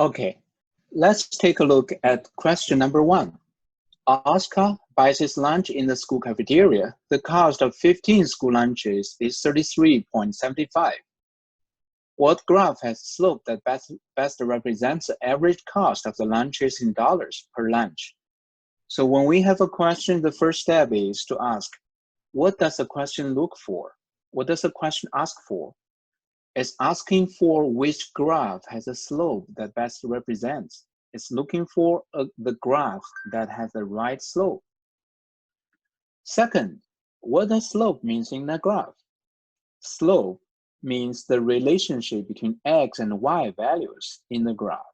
Okay, let's take a look at question number 1. Oscar buys his lunch in the school cafeteria. The cost of 15 school lunches is 33.75. What graph has a slope that best represents the average cost of the lunches in dollars per lunch? So when we have a question, the first step is to ask, what does the question look for? What does the question ask for? It's asking for which graph has a slope that best represents. It's looking for the graph that has the right slope. Second, what does slope means in the graph? Slope means the relationship between x and y values in the graph.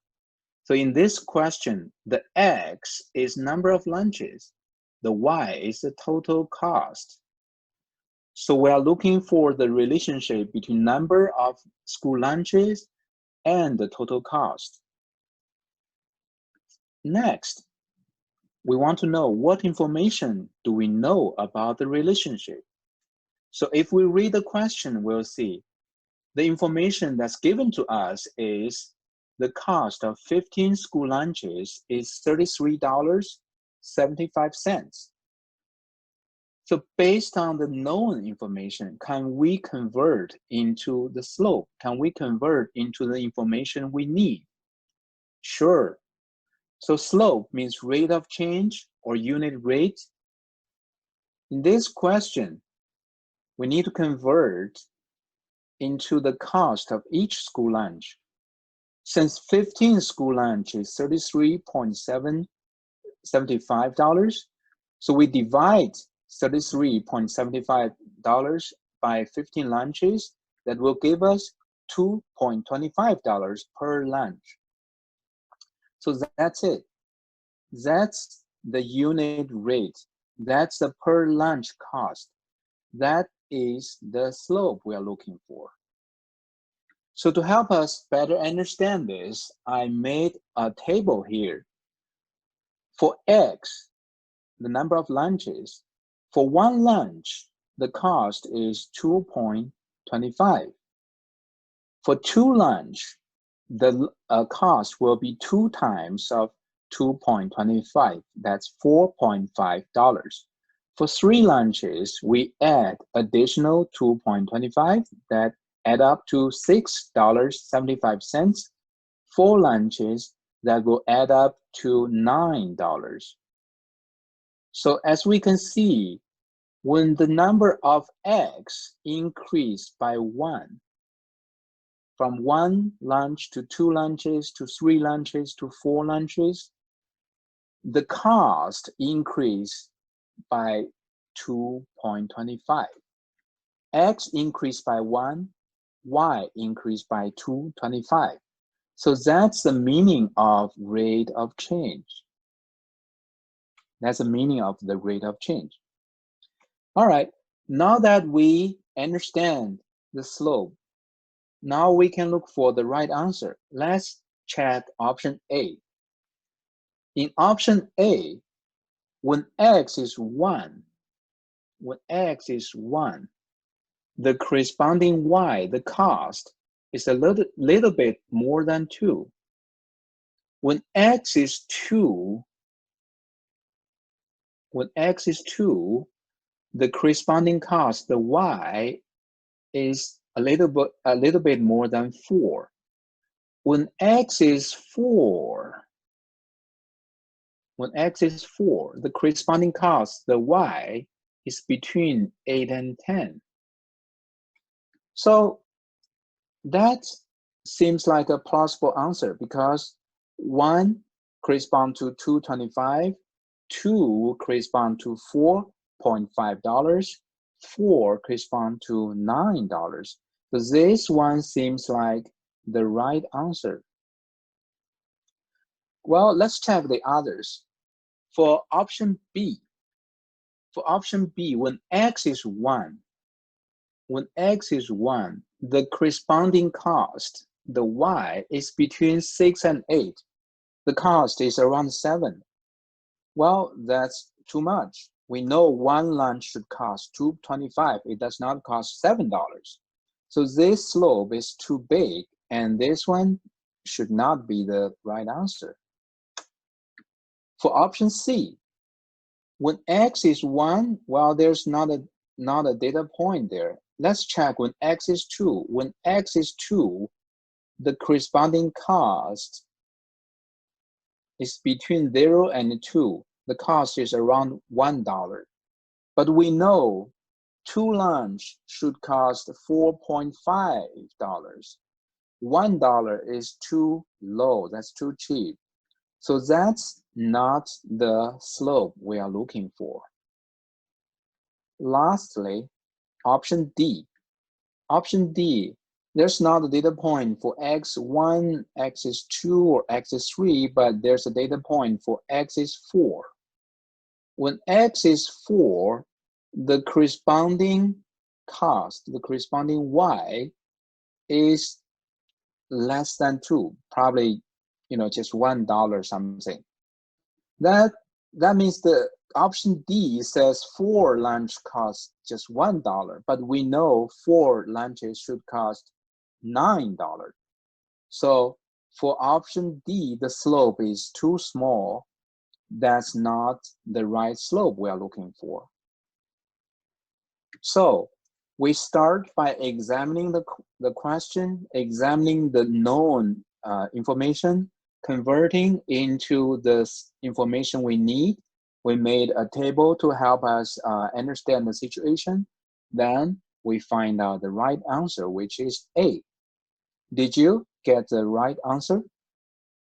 So in this question, the x is number of lunches, the y is the total cost. So we are looking for the relationship between number of school lunches and the total cost. Next, we want to know what information do we know about the relationship. So if we read the question, we'll see the information that's given to us is the cost of 15 school lunches is $33.75. So based on the known information, can we convert into the slope? Can we convert into the information we need? Sure. So slope means rate of change or unit rate. In this question, we need to convert into the cost of each school lunch. Since 15 school lunch is $33.75, so we divide $33.75 by 15 lunches. That will give us $2.25 per lunch. So that's it. That's the unit rate. That's the per lunch cost. That is the slope we are looking for. So to help us better understand this, I made a table here. For x, the number of lunches, for one lunch, the cost is $2.25. For two lunch, the cost will be 2 times of 2.25. That's $4.5. For 3 lunches, we add additional 2.25 that add up to $6.75. 4 lunches that will add up to $9. So as we can see, when the number of x increase by 1, from 1 lunch to 2 lunches to 3 lunches to 4 lunches, the cost increased by 2.25. X increased by 1, Y increased by 2.25. So that's the meaning of rate of change. That's the meaning of the rate of change. All right, now that we understand the slope, now we can look for the right answer. Let's check option A. In option A, when x is 1, the corresponding y, the cost, is a little bit more than 2. When x is 2, the corresponding cost, the y, is a little bit more than 4. When x is 4, the corresponding cost, the y, is between 8 and 10. So that seems like a plausible answer because 1 corresponds to $2.25, 2 corresponds to $4.5, 4 corresponds to $9. So this one seems like the right answer. Well, let's check the others. For option B, when x is 1, the corresponding cost, the y, is between 6 and 8. The cost is around 7. Well, that's too much. We know 1 lunch should cost $2.25. It does not cost $7. So this slope is too big, and this one should not be the right answer. For option C, when x is 1, well, there's not a data point there. Let's check when x is 2. When x is 2, the corresponding cost is between 0 and 2. The cost is around $1. But we know 2 lunch should cost $4.5. $1 is too low, that's too cheap. So that's not the slope we are looking for. Lastly, option D. Option D, there's not a data point for x1, x is 2, or x is 3, but there's a data point for x is 4. When x is 4, the corresponding cost, the corresponding y, is less than 2, probably, just $1 something. That means the option D says 4 lunch costs just $1, but we know 4 lunches should cost $9. So for option D, the slope is too small. That's not the right slope we are looking for. So we start by examining the question, examining the known information, converting into the information we need. We made a table to help us understand the situation. Then we find out the right answer, which is A. Did you get the right answer?